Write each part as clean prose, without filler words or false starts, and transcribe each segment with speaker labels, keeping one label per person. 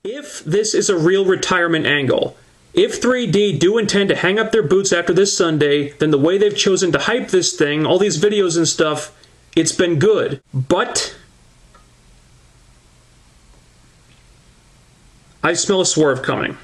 Speaker 1: If this is a real retirement angle, if 3D do intend to hang up their boots after this Sunday, then the way they've chosen to hype this thing, all these videos and stuff, it's been good. But I smell a swerve coming.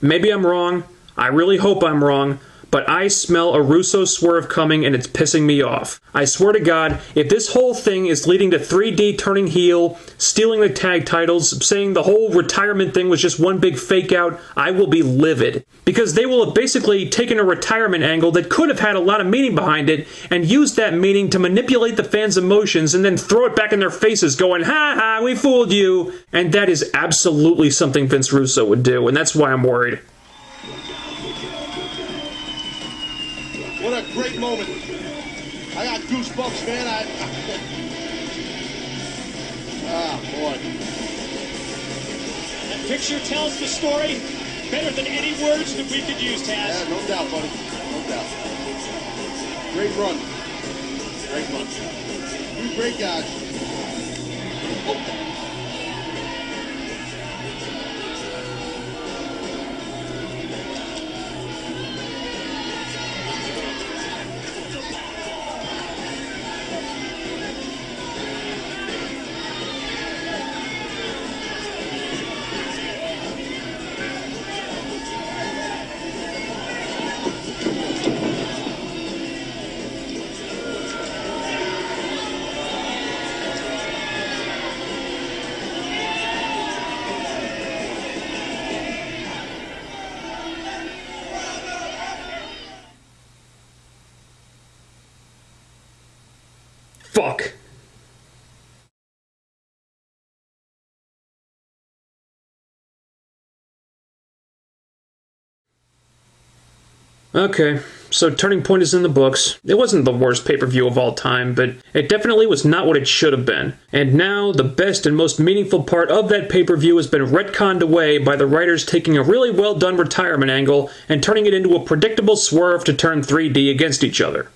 Speaker 1: Maybe I'm wrong. I really hope I'm wrong. But I smell a Russo swerve coming and it's pissing me off. I swear to God, if this whole thing is leading to 3D turning heel, stealing the tag titles, saying the whole retirement thing was just one big fake out, I will be livid. Because they will have basically taken a retirement angle that could have had a lot of meaning behind it and used that meaning to manipulate the fans' emotions and then throw it back in their faces going, ha ha, we fooled you. And that is absolutely something Vince Russo would do, and that's why I'm worried.
Speaker 2: What a great moment. I got goosebumps, man. Boy.
Speaker 3: That picture tells the story better than any words that we could use, Taz.
Speaker 2: Yeah, no doubt, buddy. No doubt. Great run. Great run. Two great guys. Oh.
Speaker 1: Fuck. Okay, so Turning Point is in the books. It wasn't the worst pay-per-view of all time, but it definitely was not what it should have been. And now, the best and most meaningful part of that pay-per-view has been retconned away by the writers taking a really well-done retirement angle and turning it into a predictable swerve to turn 3D against each other.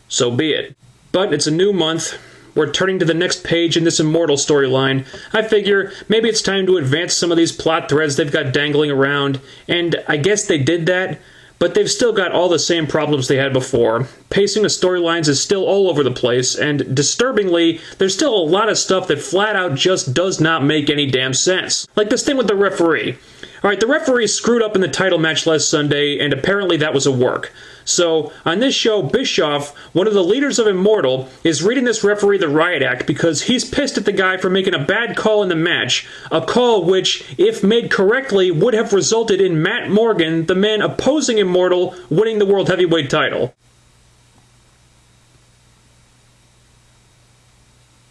Speaker 1: So be it. But it's a new month. We're turning to the next page in this Immortals storyline. I figure maybe it's time to advance some of these plot threads they've got dangling around, and I guess they did that, but they've still got all the same problems they had before. Pacing of storylines is still all over the place, and disturbingly, there's still a lot of stuff that flat out just does not make any damn sense. Like this thing with the referee. Alright, the referee screwed up in the title match last Sunday, and apparently that was a work. So, on this show, Bischoff, one of the leaders of Immortal, is reading this referee the riot act because he's pissed at the guy for making a bad call in the match, a call which, if made correctly, would have resulted in Matt Morgan, the man opposing Immortal, winning the World Heavyweight title.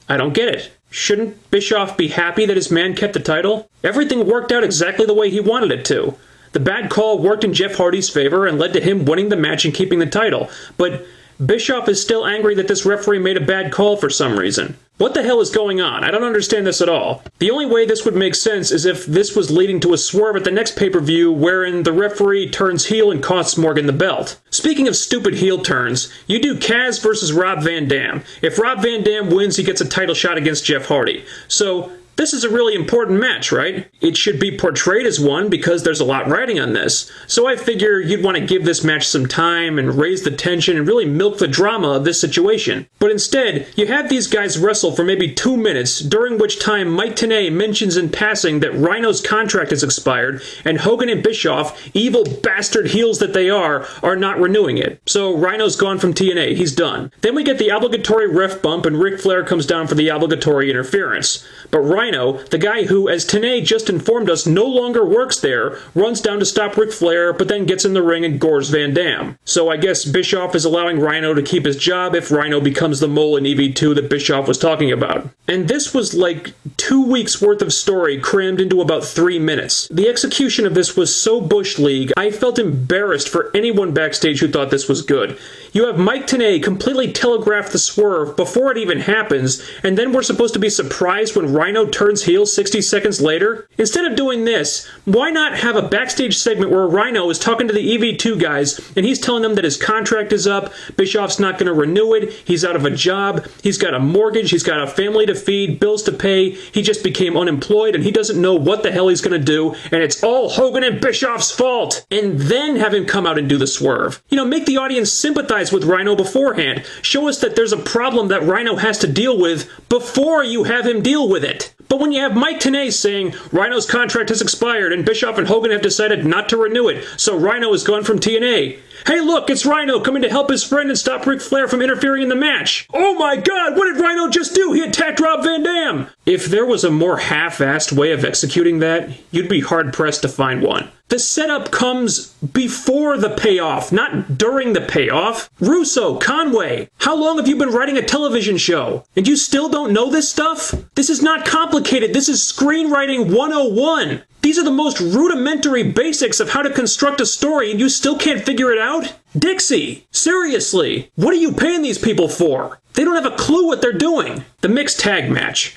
Speaker 1: I don't get it. Shouldn't Bischoff be happy that his man kept the title? Everything worked out exactly the way he wanted it to. The bad call worked in Jeff Hardy's favor and led to him winning the match and keeping the title, but Bischoff is still angry that this referee made a bad call for some reason. What the hell is going on? I don't understand this at all. The only way this would make sense is if this was leading to a swerve at the next pay-per-view wherein the referee turns heel and costs Morgan the belt. Speaking of stupid heel turns, you do Kaz versus Rob Van Dam. If Rob Van Dam wins, he gets a title shot against Jeff Hardy. So, this is a really important match, right? It should be portrayed as one because there's a lot riding on this. So I figure you'd want to give this match some time and raise the tension and really milk the drama of this situation. But instead, you have these guys wrestle for maybe 2 minutes, during which time Mike Tenay mentions in passing that Rhino's contract has expired, and Hogan and Bischoff, evil bastard heels that they are not renewing it. So Rhino's gone from TNA, he's done. Then we get the obligatory ref bump and Ric Flair comes down for the obligatory interference. But Rhino, the guy who, as Tenay just informed us, no longer works there, runs down to stop Ric Flair, but then gets in the ring and gores Van Dam. So I guess Bischoff is allowing Rhino to keep his job if Rhino becomes the mole in EV2 that Bischoff was talking about. And this was like 2 weeks worth of story crammed into about 3 minutes. The execution of this was so Bush League, I felt embarrassed for anyone backstage who thought this was good. You have Mike Tenay completely telegraph the swerve before it even happens, and then we're supposed to be surprised when Rhino turns heel 60 seconds later? Instead of doing this, why not have a backstage segment where Rhino is talking to the EV2 guys, and he's telling them that his contract is up, Bischoff's not going to renew it, he's out of a job, he's got a mortgage, he's got a family to feed, bills to pay, he just became unemployed, and he doesn't know what the hell he's going to do, and it's all Hogan and Bischoff's fault! And then have him come out and do the swerve. You know, make the audience sympathize with Rhino beforehand. Show us that there's a problem that Rhino has to deal with before you have him deal with it. But when you have Mike Tenay saying Rhino's contract has expired and Bischoff and Hogan have decided not to renew it, so Rhino is gone from TNA. Hey look, it's Rhino coming to help his friend and stop Ric Flair from interfering in the match. Oh my god, what did Rhino just do? He attacked Rob Van Dam! If there was a more half-assed way of executing that, you'd be hard-pressed to find one. The setup comes before the payoff, not during the payoff. Russo, Conway, how long have you been writing a television show? And you still don't know this stuff? This is not complicated. This is screenwriting 101. These are the most rudimentary basics of how to construct a story, and you still can't figure it out? Dixie, seriously, what are you paying these people for? They don't have a clue what they're doing. The mixed tag match.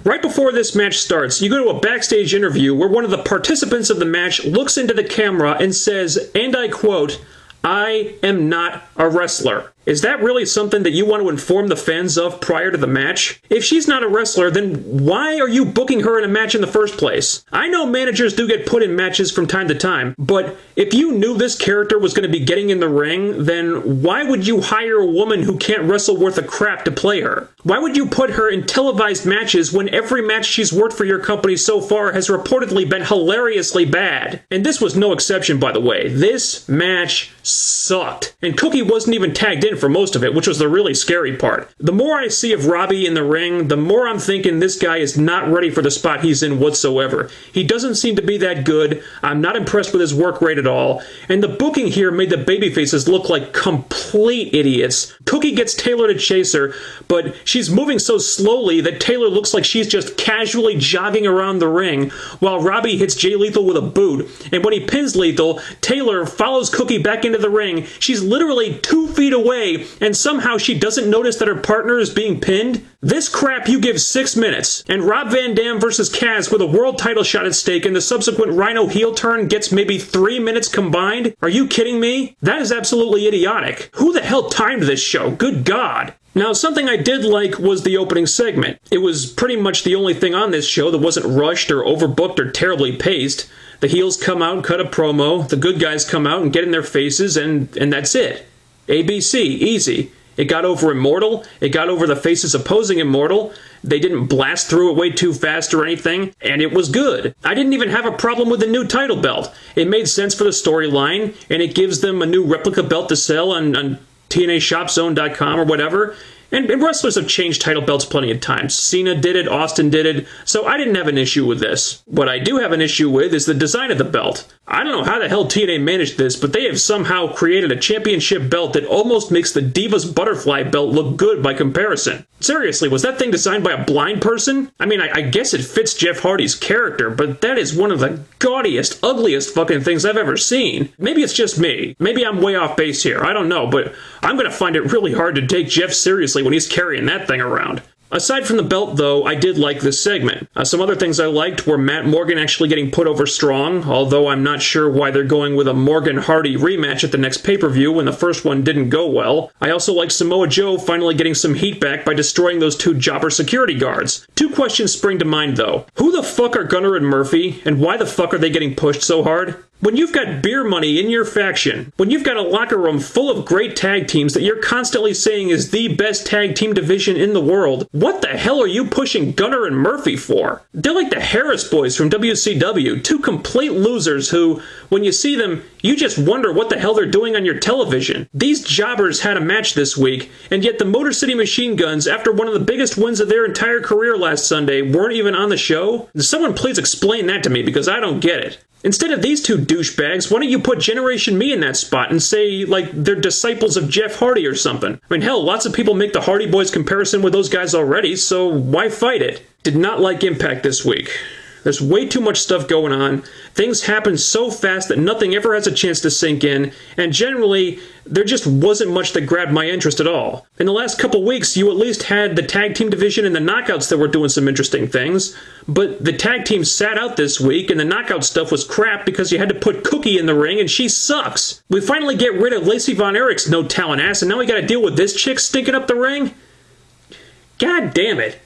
Speaker 1: Right before this match starts, you go to a backstage interview where one of the participants of the match looks into the camera and says, and I quote, "I am not a wrestler." Is that really something that you want to inform the fans of prior to the match? If she's not a wrestler, then why are you booking her in a match in the first place? I know managers do get put in matches from time to time, but if you knew this character was going to be getting in the ring, then why would you hire a woman who can't wrestle worth a crap to play her? Why would you put her in televised matches when every match she's worked for your company so far has reportedly been hilariously bad? And this was no exception, by the way. This match sucked. And Cookie wasn't even tagged in for most of it, which was the really scary part. The more I see of Robbie in the ring, the more I'm thinking this guy is not ready for the spot he's in whatsoever. He doesn't seem to be that good. I'm not impressed with his work rate at all. And the booking here made the babyfaces look like complete idiots. Cookie gets Taylor to chase her, but she's moving so slowly that Taylor looks like she's just casually jogging around the ring, while Robbie hits Jay Lethal with a boot. And when he pins Lethal, Taylor follows Cookie back into the ring. She's literally 2 feet away, and somehow she doesn't notice that her partner is being pinned? This crap you give 6 minutes, and Rob Van Dam versus Kaz with a world title shot at stake and the subsequent Rhino heel turn gets maybe 3 minutes combined? Are you kidding me? That is absolutely idiotic. Who the hell timed this show? Good God. Now, something I did like was the opening segment. It was pretty much the only thing on this show that wasn't rushed or overbooked or terribly paced. The heels come out and cut a promo, the good guys come out and get in their faces, and that's it. ABC, easy. It got over Immortal, it got over the faces opposing Immortal, they didn't blast through it way too fast or anything, and it was good. I didn't even have a problem with the new title belt. It made sense for the storyline, and it gives them a new replica belt to sell on TNAShopZone.com or whatever. And wrestlers have changed title belts plenty of times. Cena did it, Austin did it, so I didn't have an issue with this. What I do have an issue with is the design of the belt. I don't know how the hell TNA managed this, but they have somehow created a championship belt that almost makes the Divas Butterfly belt look good by comparison. Seriously, was that thing designed by a blind person? I mean, I guess it fits Jeff Hardy's character, but that is one of the gaudiest, ugliest fucking things I've ever seen. Maybe it's just me. Maybe I'm way off base here. I don't know, but I'm gonna find it really hard to take Jeff seriously when he's carrying that thing around. Aside from the belt, though, I did like this segment. Some other things I liked were Matt Morgan actually getting put over strong, although I'm not sure why they're going with a Morgan-Hardy rematch at the next pay-per-view when the first one didn't go well. I also liked Samoa Joe finally getting some heat back by destroying those 2 jobber security guards. 2 questions spring to mind, though. Who the fuck are Gunner and Murphy, and why the fuck are they getting pushed so hard? When you've got beer money in your faction, when you've got a locker room full of great tag teams that you're constantly saying is the best tag team division in the world, what the hell are you pushing Gunner and Murphy for? They're like the Harris boys from WCW, 2 complete losers who, when you see them, you just wonder what the hell they're doing on your television. These jobbers had a match this week, and yet the Motor City Machine Guns, after one of the biggest wins of their entire career last Sunday, weren't even on the show? Someone please explain that to me, because I don't get it. Instead of these 2 douchebags, why don't you put Generation Me in that spot and say, like, they're disciples of Jeff Hardy or something? I mean, hell, lots of people make the Hardy Boys comparison with those guys already, so why fight it? Did not like Impact this week. There's way too much stuff going on. Things happen so fast that nothing ever has a chance to sink in, and generally, there just wasn't much that grabbed my interest at all. In the last couple weeks, you at least had the tag team division and the knockouts that were doing some interesting things, but the tag team sat out this week, and the knockout stuff was crap because you had to put Cookie in the ring, and she sucks. We finally get rid of Lacey Von Erich's no-talent ass, and now we gotta deal with this chick stinking up the ring? God damn it.